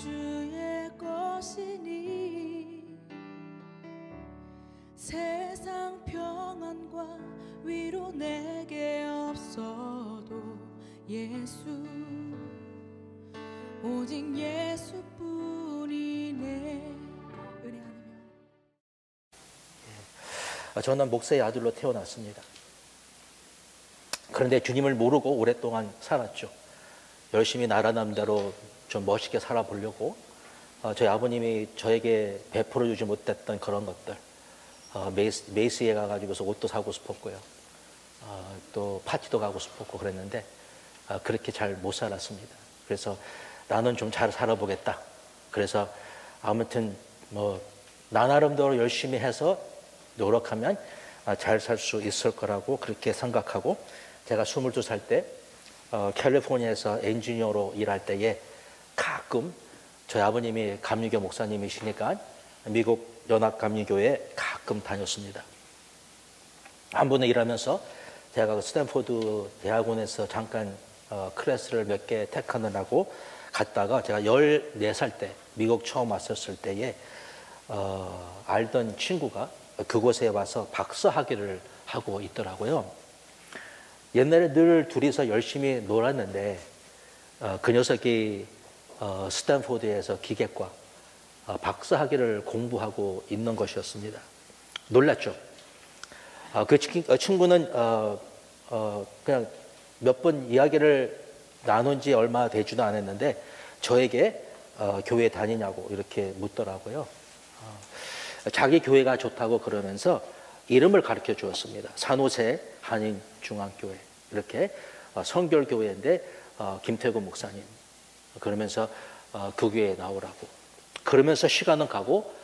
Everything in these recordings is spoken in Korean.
주의 것이니 세상 평안과 위로 내게 없어도 예수, 오직 예수뿐이네. 은혜 아니면. 저는 목사의 아들로 태어났습니다. 그런데 주님을 모르고 오랫동안 살았죠. 열심히 나라는 대로 좀 멋있게 살아보려고 저희 아버님이 저에게 베풀어 주지 못했던 그런 것들, 메이스에 가가지고서 옷도 사고 싶었고요, 또 파티도 가고 싶었고 그랬는데 그렇게 잘 못 살았습니다. 그래서 나는 좀 잘 살아보겠다. 그래서 아무튼 뭐 나 나름대로 열심히 해서 노력하면 잘 살 수 있을 거라고 그렇게 생각하고, 제가 22살 때 캘리포니아에서 엔지니어로 일할 때에 가끔 저희 아버님이 감리교 목사님이시니까 미국 연합감리교에 가끔 다녔습니다. 한 번은 일하면서 제가 그 스탠포드 대학원에서 잠깐 클래스를 몇 개 택하느라고 갔다가, 제가 14살 때 미국 처음 왔었을 때에 알던 친구가 그곳에 와서 박사학위를 하고 있더라고요. 옛날에 늘 둘이서 열심히 놀았는데 그 녀석이 스탠포드에서 기계과 박사학위를 공부하고 있는 것이었습니다. 놀랐죠. 그 친구는 그냥 몇 번 이야기를 나눈 지 얼마 되지도 않았는데 저에게 교회 다니냐고 이렇게 묻더라고요. 자기 교회가 좋다고 그러면서 이름을 가르쳐 주었습니다. 산호세 한인중앙교회, 이렇게 성결교회인데 김태구 목사님, 그러면서 그 교회에 나오라고. 그러면서 시간은 가고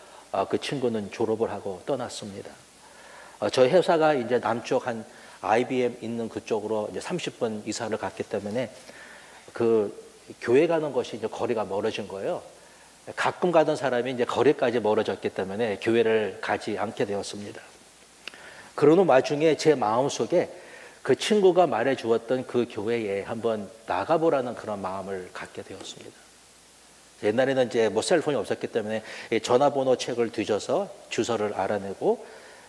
그 친구는 졸업을 하고 떠났습니다. 저희 회사가 이제 남쪽 한 IBM 있는 그쪽으로 이제 30분 이사를 갔기 때문에 그 교회 가는 것이 이제 거리가 멀어진 거예요. 가끔 가던 사람이 이제 거리까지 멀어졌기 때문에 교회를 가지 않게 되었습니다. 그러는 와중에 제 마음속에 그 친구가 말해 주었던 그 교회에 한번 나가보라는 그런 마음을 갖게 되었습니다. 옛날에는 이제 뭐 셀폰이 없었기 때문에 전화번호 책을 뒤져서 주소를 알아내고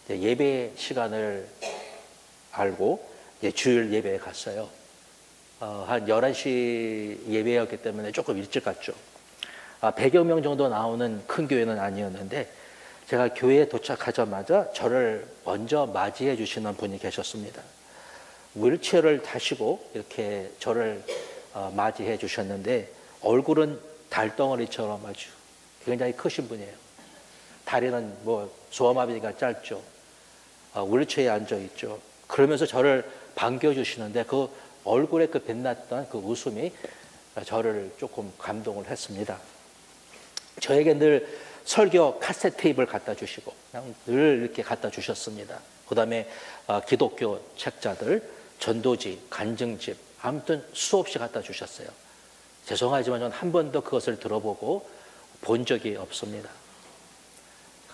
예배 시간을 알고 주일 예배에 갔어요. 한 11시 예배였기 때문에 조금 일찍 갔죠. 100여 명 정도 나오는 큰 교회는 아니었는데, 제가 교회에 도착하자마자 저를 먼저 맞이해 주시는 분이 계셨습니다. 휠체어를 타시고 이렇게 저를 맞이해 주셨는데, 얼굴은 달덩어리처럼 아주 굉장히 크신 분이에요. 다리는 뭐 소아마비가 짧죠. 휠체어에 앉아 있죠. 그러면서 저를 반겨주시는데 그 얼굴에 그 빛났던 그 웃음이 저를 조금 감동을 했습니다. 저에게 늘 설교 카세트 테이프를 갖다 주시고 그냥 늘 이렇게 갖다 주셨습니다. 그 다음에 기독교 책자들, 전도지, 간증집, 아무튼 수없이 갖다 주셨어요. 죄송하지만 저는 한 번도 그것을 들어보고 본 적이 없습니다.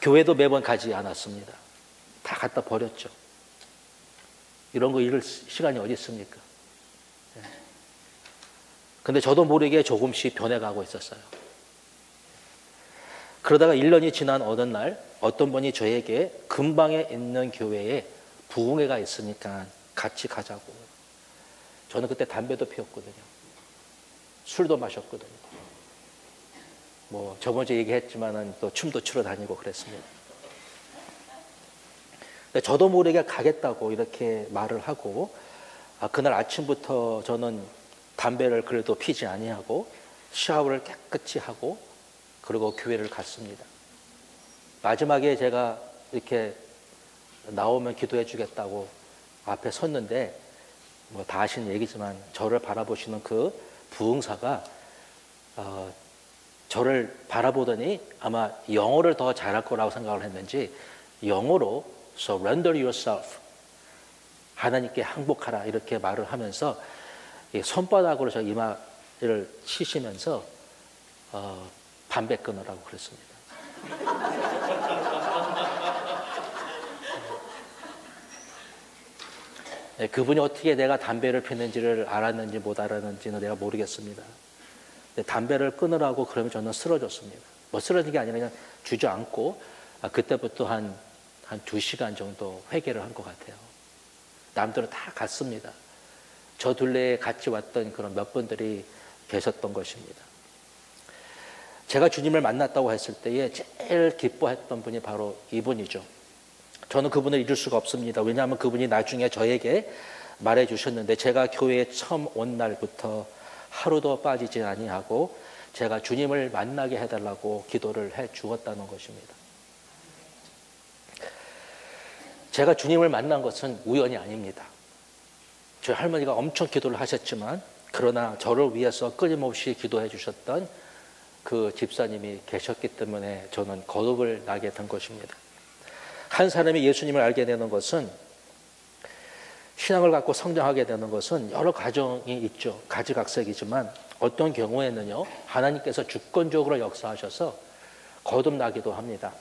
교회도 매번 가지 않았습니다. 다 갖다 버렸죠. 이런 거 읽을 시간이 어디 있습니까? 근데 저도 모르게 조금씩 변해가고 있었어요. 그러다가 1년이 지난 어느 날 어떤 분이 저에게 근방에 있는 교회에 부흥회가 있으니까 같이 가자고. 저는 그때 담배도 피웠거든요. 술도 마셨거든요. 뭐 저번 주에 얘기했지만은 또 춤도 추러 다니고 그랬습니다. 근데 저도 모르게 가겠다고 이렇게 말을 하고, 그날 아침부터 저는 담배를 그래도 피지 아니하고 샤워를 깨끗이 하고 그리고 교회를 갔습니다. 마지막에 제가 이렇게 나오면 기도해 주겠다고 앞에 섰는데, 뭐 다 아시는 얘기지만 저를 바라보시는 그 부흥사가 저를 바라보더니 아마 영어를 더 잘할 거라고 생각을 했는지 영어로 surrender yourself, 하나님께 항복하라 이렇게 말을 하면서 손바닥으로 저 이마를 치시면서 담배 끊으라고 그랬습니다. 그분이 어떻게 내가 담배를 피는지를 알았는지 못 알았는지는 내가 모르겠습니다. 담배를 끊으라고 그러면 저는 쓰러졌습니다. 뭐 쓰러진 게 아니라 그냥 주저앉고 그때부터 한 2시간 정도 회개를 한 것 같아요. 남들은 다 갔습니다. 저 둘레에 같이 왔던 그런 몇 분들이 계셨던 것입니다. 제가 주님을 만났다고 했을 때에 제일 기뻐했던 분이 바로 이분이죠. 저는 그분을 잊을 수가 없습니다. 왜냐하면 그분이 나중에 저에게 말해 주셨는데, 제가 교회에 처음 온 날부터 하루도 빠지지 아니하고 제가 주님을 만나게 해달라고 기도를 해 주었다는 것입니다. 제가 주님을 만난 것은 우연이 아닙니다. 저희 할머니가 엄청 기도를 하셨지만, 그러나 저를 위해서 끊임없이 기도해 주셨던 그 집사님이 계셨기 때문에 저는 거듭을 나게 된 것입니다. 한 사람이 예수님을 알게 되는 것은, 신앙을 갖고 성장하게 되는 것은 여러 과정이 있죠. 가지각색이지만 어떤 경우에는요, 하나님께서 주권적으로 역사하셔서 거듭나기도 합니다.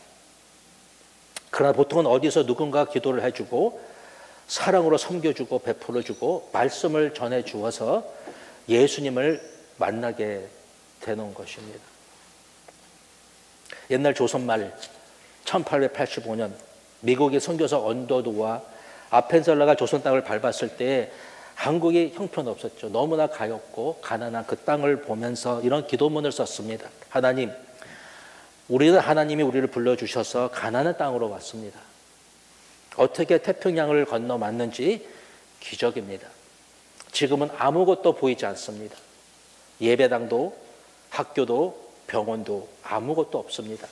그러나 보통은 어디서 누군가 기도를 해주고 사랑으로 섬겨주고 베풀어주고 말씀을 전해주어서 예수님을 만나게 되는 것입니다. 옛날 조선말 1885년 미국의 선교사 언더도와 아펜셀러가 조선 땅을 밟았을 때 한국이 형편없었죠. 너무나 가엾고 가난한 그 땅을 보면서 이런 기도문을 썼습니다. 하나님, 우리는 하나님이 우리를 불러주셔서 가난한 땅으로 왔습니다. 어떻게 태평양을 건너 왔는지 기적입니다. 지금은 아무것도 보이지 않습니다. 예배당도 학교도 병원도 아무것도 없습니다.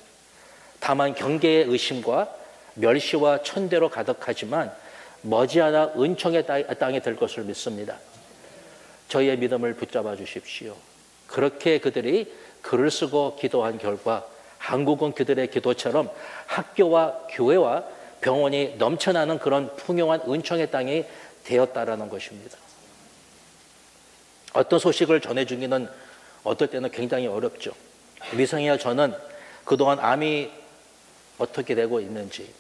다만 경계의 의심과 멸시와 천대로 가득하지만 머지않아 은총의 땅이 될 것을 믿습니다. 저희의 믿음을 붙잡아 주십시오. 그렇게 그들이 글을 쓰고 기도한 결과 한국은 그들의 기도처럼 학교와 교회와 병원이 넘쳐나는 그런 풍요한 은총의 땅이 되었다라는 것입니다. 어떤 소식을 전해주기는 어떨 때는 굉장히 어렵죠. 미성이와 저는 그동안 암이 어떻게 되고 있는지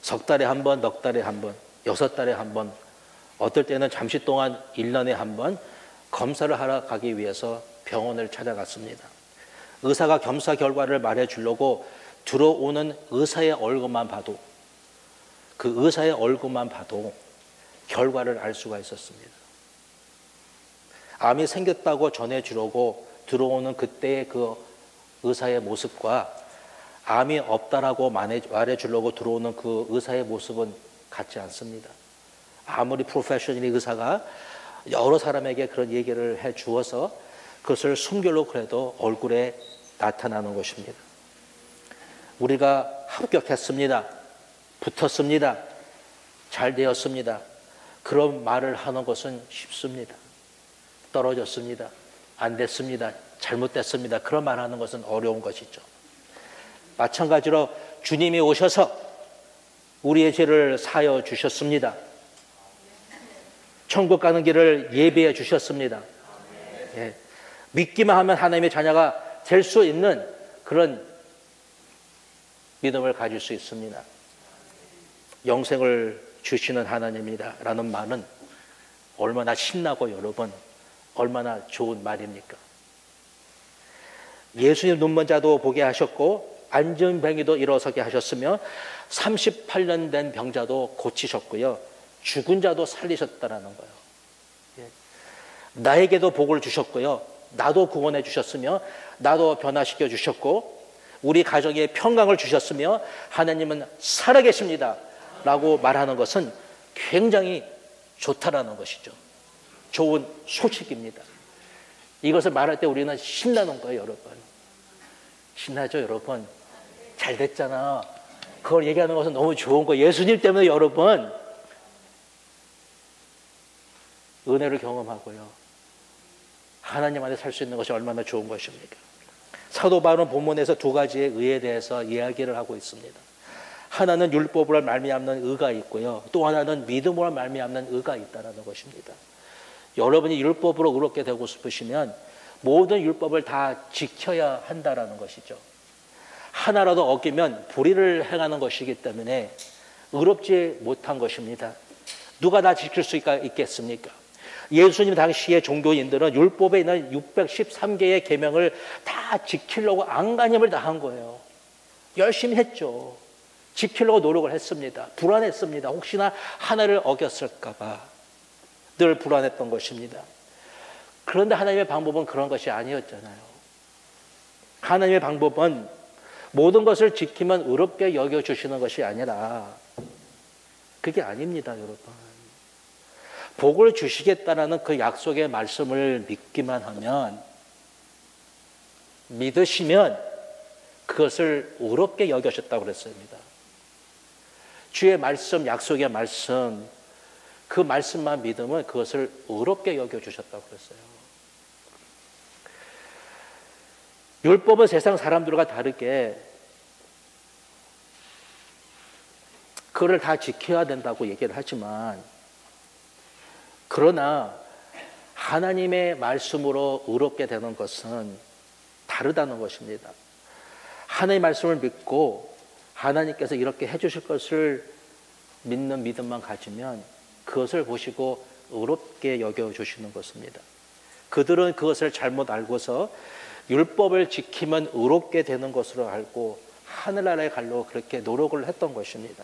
석 달에 한 번, 넉 달에 한 번, 6달에 한 번, 어떨 때는 잠시 동안 1년에 한 번 검사를 하러 가기 위해서 병원을 찾아갔습니다. 의사가 검사 결과를 말해주려고 들어오는 의사의 얼굴만 봐도, 그 의사의 얼굴만 봐도 결과를 알 수가 있었습니다. 암이 생겼다고 전해주려고 들어오는 그때의 그 의사의 모습과 암이 없다라고 말해주려고 들어오는 그 의사의 모습은 같지 않습니다. 아무리 프로페셔널리 의사가 여러 사람에게 그런 얘기를 해 주어서 그것을 숨기려고 해도 얼굴에 나타나는 것입니다. 우리가 합격했습니다. 붙었습니다. 잘 되었습니다. 그런 말을 하는 것은 쉽습니다. 떨어졌습니다. 안 됐습니다. 잘못됐습니다. 그런 말 하는 것은 어려운 것이죠. 마찬가지로 주님이 오셔서 우리의 죄를 사여 주셨습니다. 천국 가는 길을 예비해 주셨습니다. 예. 믿기만 하면 하나님의 자녀가 될 수 있는 그런 믿음을 가질 수 있습니다. 영생을 주시는 하나님이다 라는 말은 얼마나 신나고 여러분 얼마나 좋은 말입니까? 예수님 눈먼 자도 보게 하셨고 안전병이도 일어서게 하셨으며 38년 된 병자도 고치셨고요. 죽은 자도 살리셨다라는 거예요. 예. 나에게도 복을 주셨고요. 나도 구원해 주셨으며 나도 변화시켜 주셨고 우리 가정에 평강을 주셨으며 하나님은 살아계십니다 라고 말하는 것은 굉장히 좋다라는 것이죠. 좋은 소식입니다. 이것을 말할 때 우리는 신나는 거예요, 여러분. 신나죠, 여러분? 잘 됐잖아. 그걸 얘기하는 것은 너무 좋은 거예요. 예수님 때문에 여러분 은혜를 경험하고요. 하나님 안에 살 수 있는 것이 얼마나 좋은 것입니까? 사도 바울은 본문에서 두 가지의 의에 대해서 이야기를 하고 있습니다. 하나는 율법으로 말미암는 의가 있고요. 또 하나는 믿음으로 말미암는 의가 있다는 것입니다. 여러분이 율법으로 의롭게 되고 싶으시면 모든 율법을 다 지켜야 한다는 것이죠. 하나라도 어기면 불의를 행하는 것이기 때문에 의롭지 못한 것입니다. 누가 다 지킬 수 있겠습니까? 예수님 당시의 종교인들은 율법에 있는 613개의 계명을 다 지키려고 안간힘을 다한 거예요. 열심히 했죠. 지키려고 노력을 했습니다. 불안했습니다. 혹시나 하나를 어겼을까 봐 늘 불안했던 것입니다. 그런데 하나님의 방법은 그런 것이 아니었잖아요. 하나님의 방법은 모든 것을 지키면 의롭게 여겨주시는 것이 아니라 그게 아닙니다, 여러분. 복을 주시겠다라는 그 약속의 말씀을 믿기만 하면, 믿으시면 그것을 의롭게 여겨셨다고 그랬습니다. 주의 말씀, 약속의 말씀, 그 말씀만 믿으면 그것을 의롭게 여겨주셨다고 그랬어요. 율법은 세상 사람들과 다르게 그거를 다 지켜야 된다고 얘기를 하지만, 그러나 하나님의 말씀으로 의롭게 되는 것은 다르다는 것입니다. 하나님의 말씀을 믿고 하나님께서 이렇게 해주실 것을 믿는 믿음만 가지면 그것을 보시고 의롭게 여겨주시는 것입니다. 그들은 그것을 잘못 알고서 율법을 지키면 의롭게 되는 것으로 알고 하늘나라에 가려고 그렇게 노력을 했던 것입니다.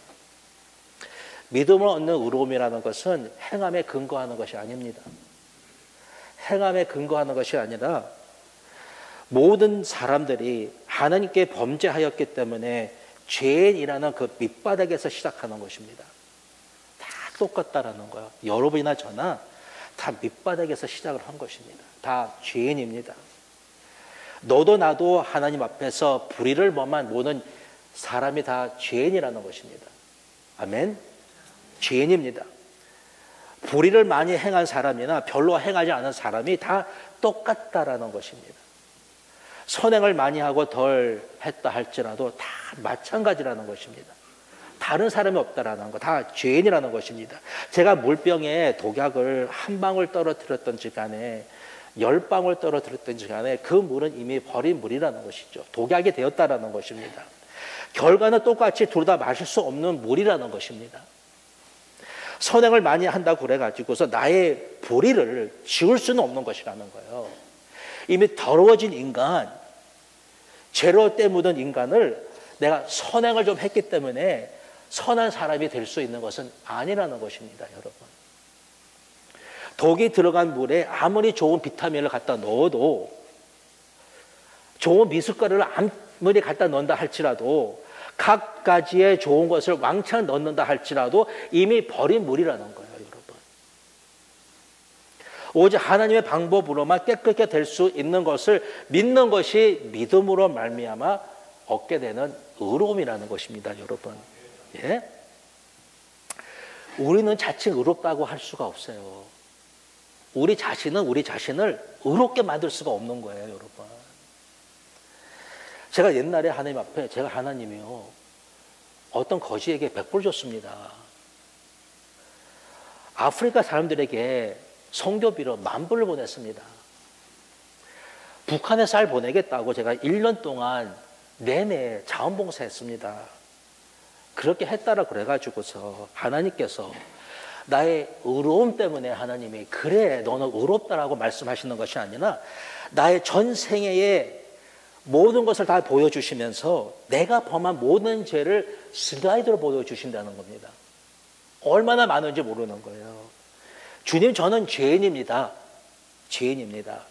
믿음을 얻는 의로움이라는 것은 행함에 근거하는 것이 아닙니다. 행함에 근거하는 것이 아니라 모든 사람들이 하나님께 범죄하였기 때문에 죄인이라는 그 밑바닥에서 시작하는 것입니다. 다 똑같다라는 거예요. 여러분이나 저나 다 밑바닥에서 시작을 한 것입니다. 다 죄인입니다. 너도 나도 하나님 앞에서 불의를 범한 모든 사람이 다 죄인이라는 것입니다. 아멘. 죄인입니다. 불의를 많이 행한 사람이나 별로 행하지 않은 사람이 다 똑같다라는 것입니다. 선행을 많이 하고 덜 했다 할지라도 다 마찬가지라는 것입니다. 다른 사람이 없다라는 거, 다 죄인이라는 것입니다. 제가 물병에 독약을 한 방울 떨어뜨렸던지 간에 10방울 떨어뜨렸던지 간에 그 물은 이미 버린 물이라는 것이죠. 독약이 되었다라는 것입니다. 결과는 똑같이 둘 다 마실 수 없는 물이라는 것입니다. 선행을 많이 한다고 그래가지고서 나의 불의를 지울 수는 없는 것이라는 거예요. 이미 더러워진 인간, 죄로 때 묻은 인간을 내가 선행을 좀 했기 때문에 선한 사람이 될 수 있는 것은 아니라는 것입니다, 여러분. 독이 들어간 물에 아무리 좋은 비타민을 갖다 넣어도, 좋은 미숫가루를 아무리 갖다 넣는다 할지라도, 각 가지의 좋은 것을 왕창 넣는다 할지라도 이미 버린 물이라는 거예요, 여러분. 오직 하나님의 방법으로만 깨끗하게 될 수 있는 것을 믿는 것이 믿음으로 말미암아 얻게 되는 의로움이라는 것입니다, 여러분. 예? 우리는 자칭 의롭다고 할 수가 없어요. 우리 자신은 우리 자신을 의롭게 만들 수가 없는 거예요, 여러분. 제가 옛날에 하나님 앞에, 제가 하나님이요, 어떤 거지에게 100불 줬습니다. 아프리카 사람들에게 선교비로 10,000불을 보냈습니다. 북한에 쌀 보내겠다고 제가 1년 동안 내내 자원봉사했습니다. 그렇게 했다라 그래가지고서 하나님께서 나의 의로움 때문에 하나님이 그래 너는 의롭다라고 말씀하시는 것이 아니라 나의 전생애의 모든 것을 다 보여주시면서 내가 범한 모든 죄를 슬라이드로 보여주신다는 겁니다. 얼마나 많은지 모르는 거예요. 주님, 저는 죄인입니다. 죄인입니다.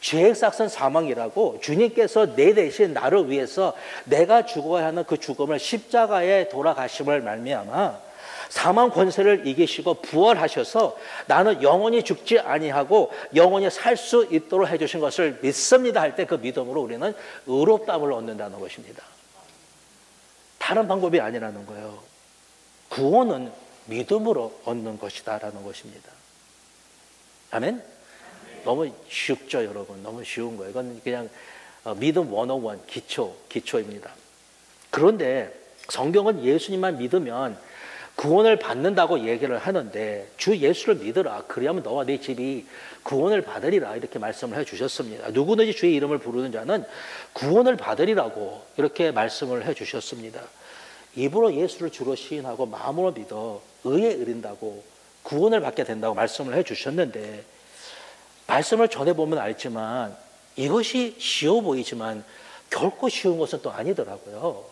죄의 삭은 사망이라고 주님께서 내 대신 나를 위해서 내가 죽어야 하는 그 죽음을 십자가에 돌아가심을 말미암아 사망 권세를 이기시고 부활하셔서 나는 영원히 죽지 아니하고 영원히 살 수 있도록 해주신 것을 믿습니다 할 때 그 믿음으로 우리는 의롭다함을 얻는다는 것입니다. 다른 방법이 아니라는 거예요. 구원은 믿음으로 얻는 것이다라는 것입니다. 아멘? 너무 쉽죠, 여러분. 너무 쉬운 거예요. 이건 그냥 믿음 101 기초입니다. 그런데 성경은 예수님만 믿으면 구원을 받는다고 얘기를 하는데 주 예수를 믿으라. 그리하면 너와 네 집이 구원을 받으리라. 이렇게 말씀을 해주셨습니다. 누구든지 주의 이름을 부르는 자는 구원을 받으리라고 이렇게 말씀을 해주셨습니다. 입으로 예수를 주로 시인하고 마음으로 믿어 의에 이른다고 구원을 받게 된다고 말씀을 해주셨는데, 말씀을 전해보면 알지만 이것이 쉬워 보이지만 결코 쉬운 것은 또 아니더라고요.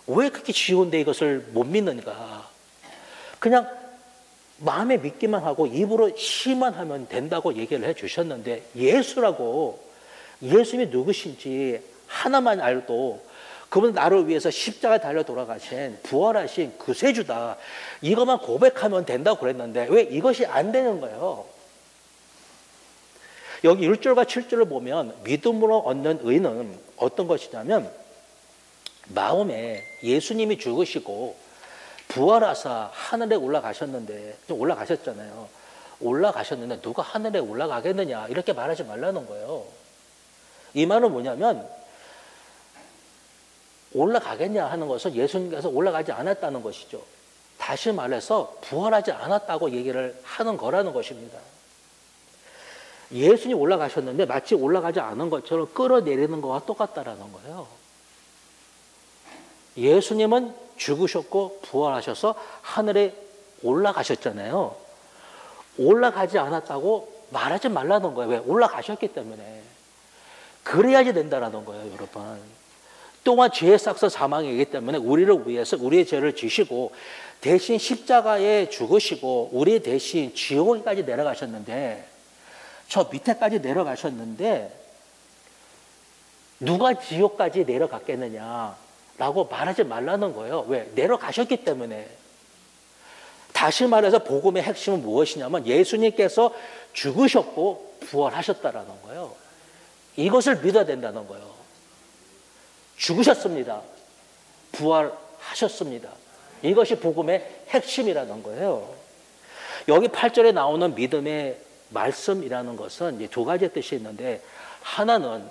왜 그렇게 쉬운데 이것을 못 믿는가? 그냥 마음에 믿기만 하고 입으로 시만 하면 된다고 얘기를 해주셨는데, 예수라고, 예수님이 누구신지 하나만 알도 그분 나를 위해서 십자가에 달려 돌아가신 부활하신 구세주다, 이것만 고백하면 된다고 그랬는데 왜 이것이 안 되는 거예요? 여기 1절과 7절을 보면 믿음으로 얻는 의는 어떤 것이냐면, 마음에 예수님이 죽으시고 부활하사 하늘에 올라가셨는데, 좀 올라가셨잖아요. 올라가셨는데 누가 하늘에 올라가겠느냐, 이렇게 말하지 말라는 거예요. 이 말은 뭐냐면, 올라가겠냐 하는 것은 예수님께서 올라가지 않았다는 것이죠. 다시 말해서 부활하지 않았다고 얘기를 하는 거라는 것입니다. 예수님이 올라가셨는데 마치 올라가지 않은 것처럼 끌어내리는 것과 똑같다라는 거예요. 예수님은 죽으셨고 부활하셔서 하늘에 올라가셨잖아요. 올라가지 않았다고 말하지 말라는 거예요. 왜? 올라가셨기 때문에. 그래야지 된다라는 거예요, 여러분. 또한 죄의 삭서 사망이기 때문에 우리를 위해서 우리의 죄를 지시고 대신 십자가에 죽으시고 우리 대신 지옥까지 내려가셨는데, 저 밑에까지 내려가셨는데 누가 지옥까지 내려갔겠느냐라고 말하지 말라는 거예요. 왜? 내려가셨기 때문에. 다시 말해서 복음의 핵심은 무엇이냐면, 예수님께서 죽으셨고 부활하셨다라는 거예요. 이것을 믿어야 된다는 거예요. 죽으셨습니다. 부활하셨습니다. 이것이 복음의 핵심이라는 거예요. 여기 8절에 나오는 믿음의 말씀이라는 것은 이제 두 가지 뜻이 있는데, 하나는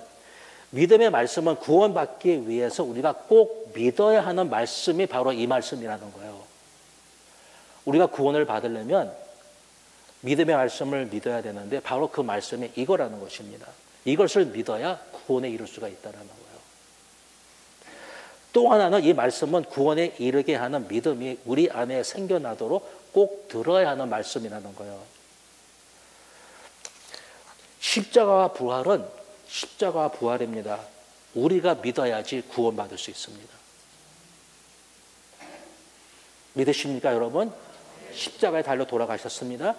믿음의 말씀은 구원받기 위해서 우리가 꼭 믿어야 하는 말씀이 바로 이 말씀이라는 거예요. 우리가 구원을 받으려면 믿음의 말씀을 믿어야 되는데 바로 그 말씀이 이거라는 것입니다. 이것을 믿어야 구원에 이룰 수가 있다는 거예요. 또 하나는 이 말씀은 구원에 이르게 하는 믿음이 우리 안에 생겨나도록 꼭 들어야 하는 말씀이라는 거예요. 십자가와 부활입니다. 우리가 믿어야지 구원받을 수 있습니다. 믿으십니까, 여러분? 십자가에 달려 돌아가셨습니다.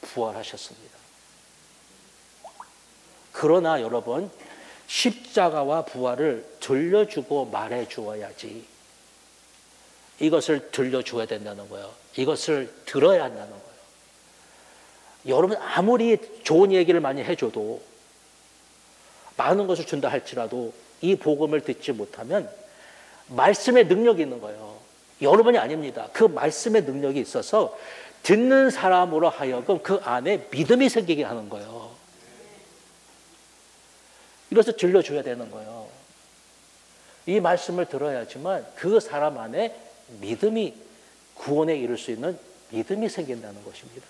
부활하셨습니다. 그러나 여러분, 십자가와 부활을 들려주고 말해주어야지, 이것을 들려줘야 된다는 거예요. 이것을 들어야 한다는 거예요. 여러분, 아무리 좋은 얘기를 많이 해줘도, 많은 것을 준다 할지라도 이 복음을 듣지 못하면 말씀의 능력이 있는 거예요. 여러분이 아닙니다. 그 말씀의 능력이 있어서 듣는 사람으로 하여금 그 안에 믿음이 생기게 하는 거예요. 이것을 들려줘야 되는 거예요. 이 말씀을 들어야지만 그 사람 안에 믿음이, 구원에 이를 수 있는 믿음이 생긴다는 것입니다.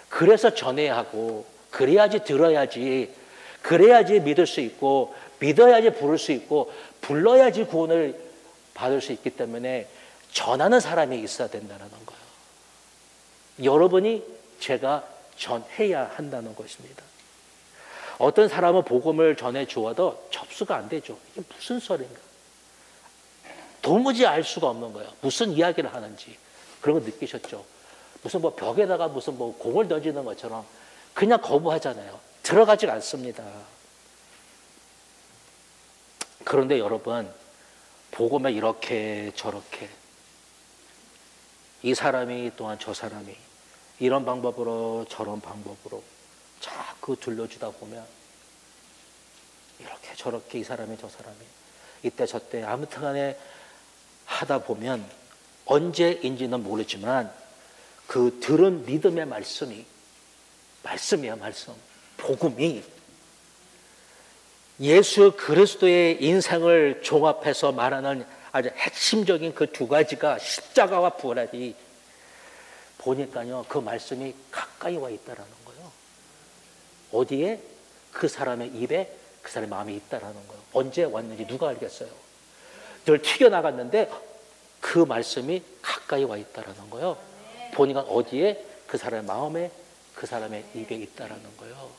그래서 전해야 하고, 그래야지 들어야지, 그래야지 믿을 수 있고, 믿어야지 부를 수 있고, 불러야지 구원을 받을 수 있기 때문에 전하는 사람이 있어야 된다는 거예요. 여러분이, 제가 전해야 한다는 것입니다. 어떤 사람은 복음을 전해 주어도 접수가 안 되죠. 이게 무슨 소리인가? 도무지 알 수가 없는 거예요. 무슨 이야기를 하는지. 그런 거 느끼셨죠? 무슨 뭐 벽에다가 무슨 뭐 공을 던지는 것처럼 그냥 거부하잖아요. 들어가지가 않습니다. 그런데 여러분, 복음에 이렇게 저렇게, 이 사람이 또한 저 사람이 이런 방법으로 저런 방법으로 자꾸 들려주다 보면, 이렇게 저렇게 이 사람이 저 사람이 이때 저때 아무튼 간에 하다 보면 언제인지는 모르지만 그 들은 믿음의 말씀이야, 말씀. 복음이 예수 그리스도의 인생을 종합해서 말하는 아주 핵심적인 그 두 가지가 십자가와 부활이, 보니까요, 그 말씀이 가까이 와 있다라는 거예요. 어디에? 그 사람의 입에, 그 사람의 마음에 있다라는 거예요. 언제 왔는지 누가 알겠어요? 늘 튀겨나갔는데 그 말씀이 가까이 와 있다라는 거예요. 보니까 어디에? 그 사람의 마음에, 그 사람의 입에 있다라는 거예요.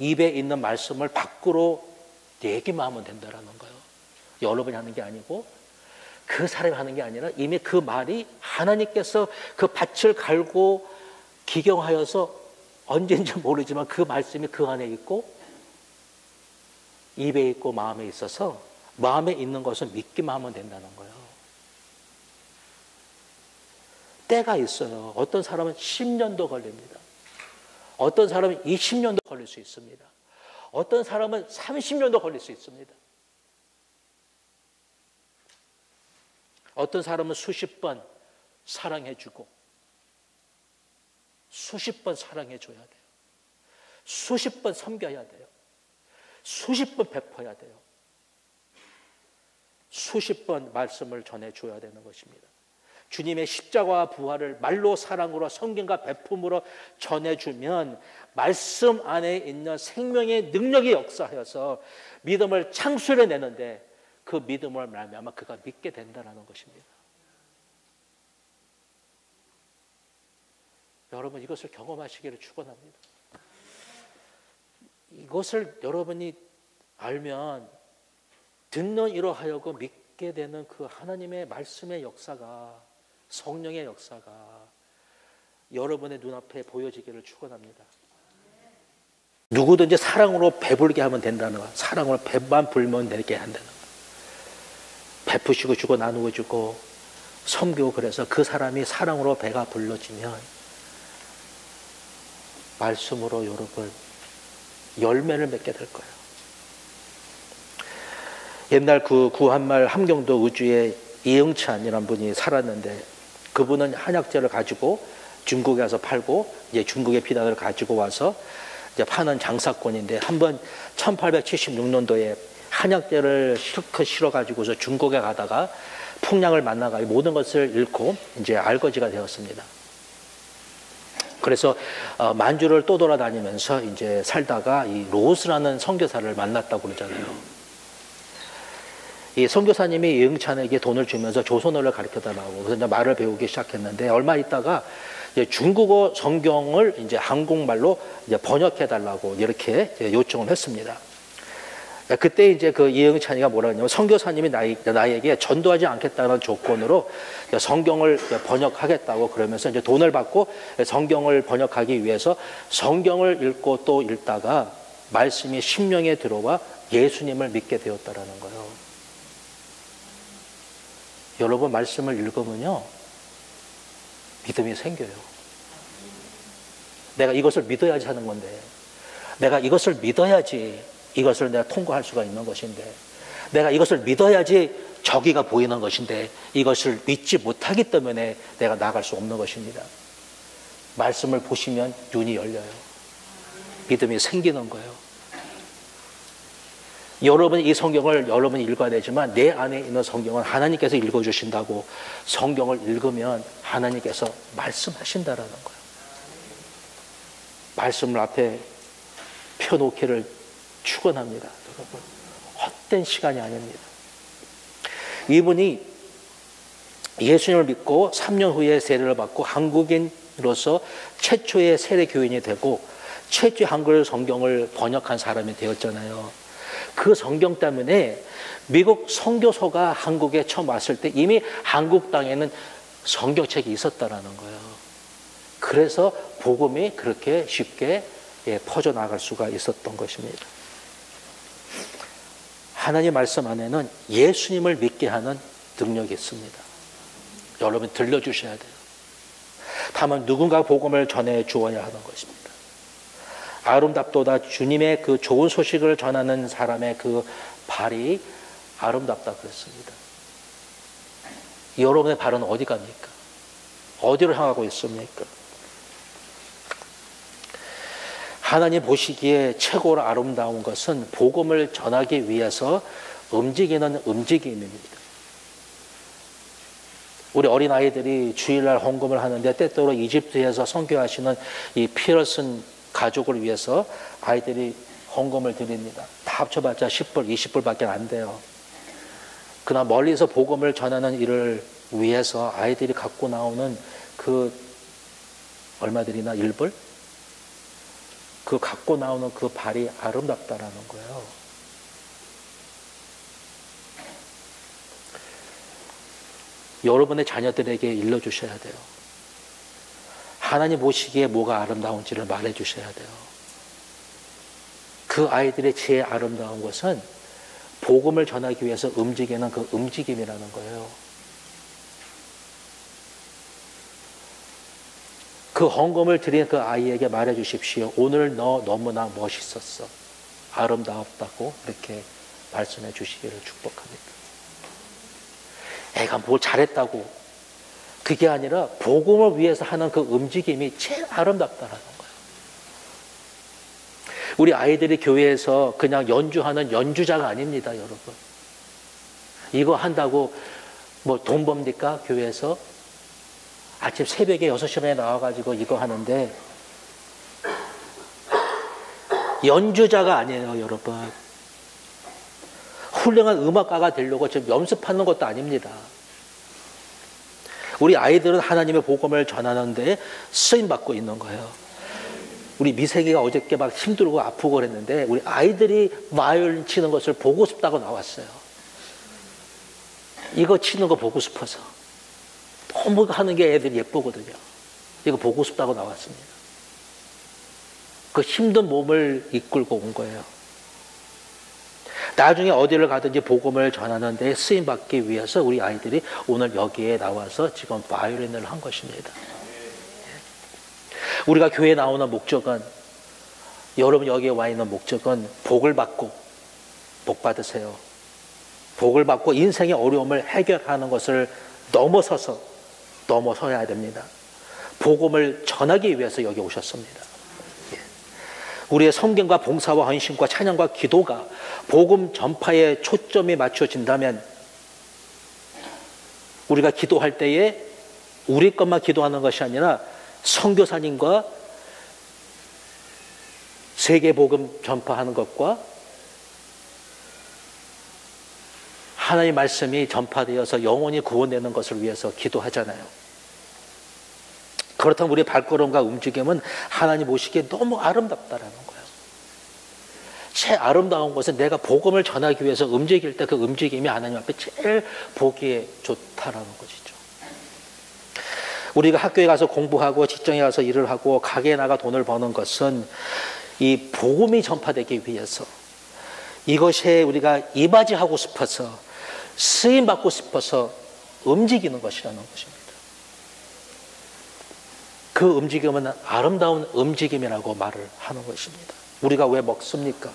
입에 있는 말씀을 밖으로 내기만 하면 된다라는 거예요. 여러분이 하는 게 아니고 그 사람이 하는 게 아니라 이미 그 말이 하나님께서 그 밭을 갈고 기경하여서 언제인지 모르지만 그 말씀이 그 안에 있고 입에 있고 마음에 있어서 마음에 있는 것을 믿기만 하면 된다는 거예요. 때가 있어요. 어떤 사람은 10년도 걸립니다. 어떤 사람은 20년도 걸릴 수 있습니다. 어떤 사람은 30년도 걸릴 수 있습니다. 어떤 사람은 수십 번 사랑해주고 수십 번 사랑해줘야 돼요. 수십 번 섬겨야 돼요. 수십 번 베풀어야 돼요. 수십 번 말씀을 전해줘야 되는 것입니다. 주님의 십자가와 부활을 말로 사랑으로 성경과 베품으로 전해주면 말씀 안에 있는 생명의 능력이 역사하여서 믿음을 창출해내는데 그 믿음을 말미암아 그가 믿게 된다는 것입니다. 여러분 이것을 경험하시기를 축원합니다. 이것을 여러분이 알면 듣는 이로 하여금 믿게 되는 그 하나님의 말씀의 역사가 성령의 역사가 여러분의 눈앞에 보여지기를 축원합니다. 누구든지 사랑으로 배불게 하면 된다는 거. 사랑으로 배만 불면 되게 한다는 거. 베푸시고 주고 나누고 주고 섬기고 그래서 그 사람이 사랑으로 배가 불러지면 말씀으로 여러분 열매를 맺게 될 거예요. 옛날 그 구한말 함경도 의주에 이응찬이라는 분이 살았는데 그분은 한약재를 가지고 중국에 가서 팔고 이제 중국의 비단을 가지고 와서 이제 파는 장사꾼인데 한번 1876년도에 한약재를 실컷 실어가지고서 중국에 가다가 풍랑을 만나가지고 모든 것을 잃고 이제 알거지가 되었습니다. 그래서 만주를 또 돌아다니면서 이제 살다가 이 로스라는 선교사를 만났다고 그러잖아요. 이 선교사님이 이응찬에게 돈을 주면서 조선어를 가르쳐달라고 그래서 이제 말을 배우기 시작했는데 얼마 있다가 이제 중국어 성경을 이제 한국말로 이제 번역해달라고 이렇게 요청을 했습니다. 그때 이제 그 이응찬이가 뭐라 했냐면 선교사님이 나에게 전도하지 않겠다는 조건으로 성경을 번역하겠다고 그러면서 이제 돈을 받고 성경을 번역하기 위해서 성경을 읽고 또 읽다가 말씀이 심령에 들어와 예수님을 믿게 되었다라는 거예요. 여러분 말씀을 읽으면요 믿음이 생겨요. 내가 이것을 믿어야지 하는 건데 내가 이것을 믿어야지 이것을 내가 통과할 수가 있는 것인데 내가 이것을 믿어야지 저기가 보이는 것인데 이것을 믿지 못하기 때문에 내가 나아갈 수 없는 것입니다. 말씀을 보시면 눈이 열려요. 믿음이 생기는 거예요. 여러분이 이 성경을 여러분이 읽어야 되지만 내 안에 있는 성경은 하나님께서 읽어주신다고 성경을 읽으면 하나님께서 말씀하신다라는 거예요. 말씀을 앞에 펴놓기를 축원합니다. 여러분 헛된 시간이 아닙니다. 이분이 예수님을 믿고 3년 후에 세례를 받고 한국인으로서 최초의 세례 교인이 되고 최초의 한글 성경을 번역한 사람이 되었잖아요. 그 성경 때문에 미국 선교소가 한국에 처음 왔을 때 이미 한국 땅에는 성경책이 있었다라는 거예요. 그래서 복음이 그렇게 쉽게 퍼져나갈 수가 있었던 것입니다. 하나님 말씀 안에는 예수님을 믿게 하는 능력이 있습니다. 여러분 들려주셔야 돼요. 다만 누군가 복음을 전해 주어야 하는 것입니다. 아름답도다 주님의 그 좋은 소식을 전하는 사람의 그 발이 아름답다 그랬습니다. 여러분의 발은 어디 갑니까? 어디를 향하고 있습니까? 하나님 보시기에 최고로 아름다운 것은 복음을 전하기 위해서 움직이는 움직임입니다. 우리 어린아이들이 주일날 헌금을 하는데 때때로 이집트에서 선교하시는 이 피어슨 가족을 위해서 아이들이 헌금을 드립니다. 다 합쳐봤자 10불, 20불밖에 안 돼요. 그러나 멀리서 복음을 전하는 일을 위해서 아이들이 갖고 나오는 그 얼마들이나 1불? 그 갖고 나오는 그 발이 아름답다라는 거예요. 여러분의 자녀들에게 일러주셔야 돼요. 하나님 보시기에 뭐가 아름다운지를 말해주셔야 돼요. 그 아이들의 제일 아름다운 것은 복음을 전하기 위해서 움직이는 그 움직임이라는 거예요. 그 헌금을 드린 그 아이에게 말해주십시오. 오늘 너 너무나 멋있었어. 아름다웠다고 이렇게 말씀해 주시기를 축복합니다. 애가 뭘 잘했다고 그게 아니라 복음을 위해서 하는 그 움직임이 제일 아름답다라는 거예요. 우리 아이들이 교회에서 그냥 연주하는 연주자가 아닙니다, 여러분. 이거 한다고 뭐 돈 법니까? 교회에서 아침 새벽에 6시 반에 나와가지고 이거 하는데 연주자가 아니에요, 여러분. 훌륭한 음악가가 되려고 지금 연습하는 것도 아닙니다. 우리 아이들은 하나님의 복음을 전하는 데 쓰임받고 있는 거예요. 우리 미세기가 어저께 막 힘들고 아프고 그랬는데 우리 아이들이 바이올린 치는 것을 보고 싶다고 나왔어요. 이거 치는 거 보고 싶어서. 너무 하는 게 애들이 예쁘거든요. 이거 보고 싶다고 나왔습니다. 그 힘든 몸을 이끌고 온 거예요. 나중에 어디를 가든지 복음을 전하는 데 쓰임받기 위해서 우리 아이들이 오늘 여기에 나와서 지금 바이올린을 한 것입니다. 우리가 교회에 나오는 목적은, 여러분 여기에 와 있는 목적은 복을 받고 복 받으세요. 복을 받고 인생의 어려움을 해결하는 것을 넘어서야 됩니다. 복음을 전하기 위해서 여기 오셨습니다. 우리의 성경과 봉사와 헌신과 찬양과 기도가 복음 전파에 초점이 맞춰진다면 우리가 기도할 때에 우리 것만 기도하는 것이 아니라 선교사님과 세계 복음 전파하는 것과 하나님의 말씀이 전파되어서 영혼이 구원되는 것을 위해서 기도하잖아요. 그렇다면 우리의 발걸음과 움직임은 하나님 보시기에 너무 아름답다라는 거예요. 제일 아름다운 것은 내가 복음을 전하기 위해서 움직일 때 그 움직임이 하나님 앞에 제일 보기에 좋다라는 것이죠. 우리가 학교에 가서 공부하고 직장에 가서 일을 하고 가게에 나가 돈을 버는 것은 이 복음이 전파되기 위해서, 이것에 우리가 이바지하고 싶어서, 쓰임받고 싶어서 움직이는 것이라는 것입니다. 그 움직임은 아름다운 움직임이라고 말을 하는 것입니다. 우리가 왜 먹습니까?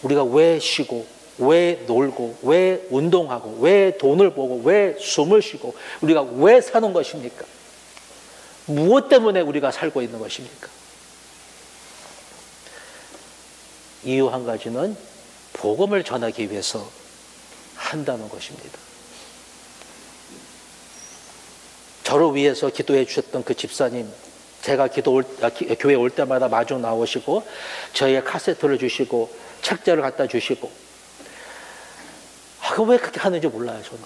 우리가 왜 쉬고, 왜 놀고, 왜 운동하고, 왜 돈을 보고, 왜 숨을 쉬고, 우리가 왜 사는 것입니까? 무엇 때문에 우리가 살고 있는 것입니까? 이유 한 가지는 복음을 전하기 위해서 한다는 것입니다. 저를 위해서 기도해 주셨던 그 집사님, 제가 교회 올 때마다 마중 나오시고 저희의 카세트를 주시고 책자를 갖다 주시고, 왜 그렇게 하는지 몰라요. 저는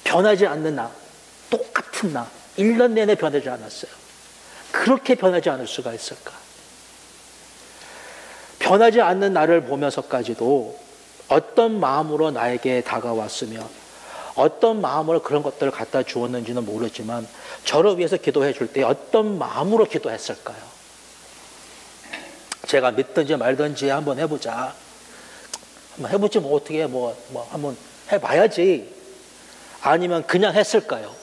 변하지 않는 나, 똑같은 나, 1년 내내 변하지 않았어요. 그렇게 변하지 않을 수가 있을까? 변하지 않는 나를 보면서까지도 어떤 마음으로 나에게 다가왔으며 어떤 마음으로 그런 것들을 갖다 주었는지는 모르지만 저를 위해서 기도해 줄 때 어떤 마음으로 기도했을까요? 제가 믿든지 말든지 한번 해보자. 한번 해보지 뭐 어떻게 뭐 한번 해봐야지. 아니면 그냥 했을까요?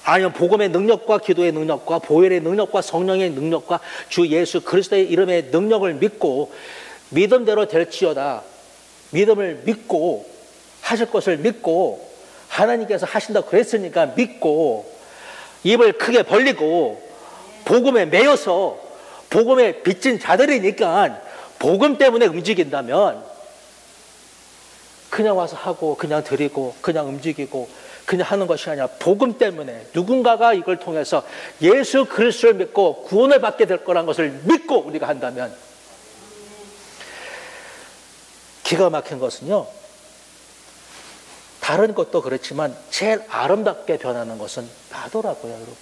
아니면 복음의 능력과 기도의 능력과 보혈의 능력과 성령의 능력과 주 예수 그리스도의 이름의 능력을 믿고 믿음대로 될지어다. 믿음을 믿고 하실 것을 믿고 하나님께서 하신다고 그랬으니까 믿고 입을 크게 벌리고 복음에 매여서 복음에 빚진 자들이니까 복음 때문에 움직인다면 그냥 와서 하고 그냥 드리고 그냥 움직이고 그냥 하는 것이 아니라 복음 때문에 누군가가 이걸 통해서 예수 그리스도를 믿고 구원을 받게 될 거라는 것을 믿고 우리가 한다면 기가 막힌 것은요, 다른 것도 그렇지만 제일 아름답게 변하는 것은 나더라고요, 여러분.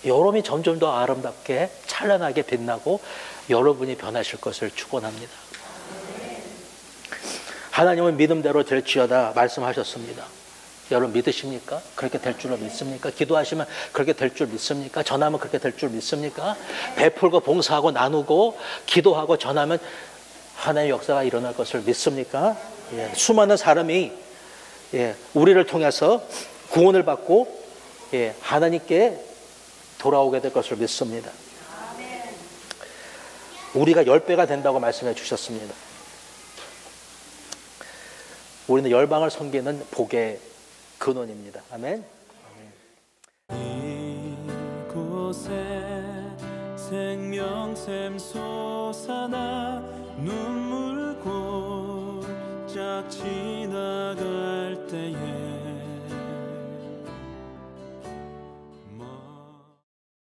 여러분이 점점 더 아름답게 찬란하게 빛나고 여러분이 변하실 것을 축원합니다. 하나님은 믿음대로 될지어다 말씀하셨습니다. 여러분 믿으십니까? 그렇게 될 줄로 믿습니까? 기도하시면 그렇게 될 줄 믿습니까? 전하면 그렇게 될 줄 믿습니까? 베풀고 봉사하고 나누고 기도하고 전하면 하나님의 역사가 일어날 것을 믿습니까? 예, 수많은 사람이 우리를 통해서 구원을 받고 하나님께 돌아오게 될 것을 믿습니다. 우리가 10배가 된다고 말씀해 주셨습니다. 우리는 열방을 섬기는 복의 근원입니다. 아멘. 이곳에 생명샘 솟아나 눈물 골짝 지나갈 때에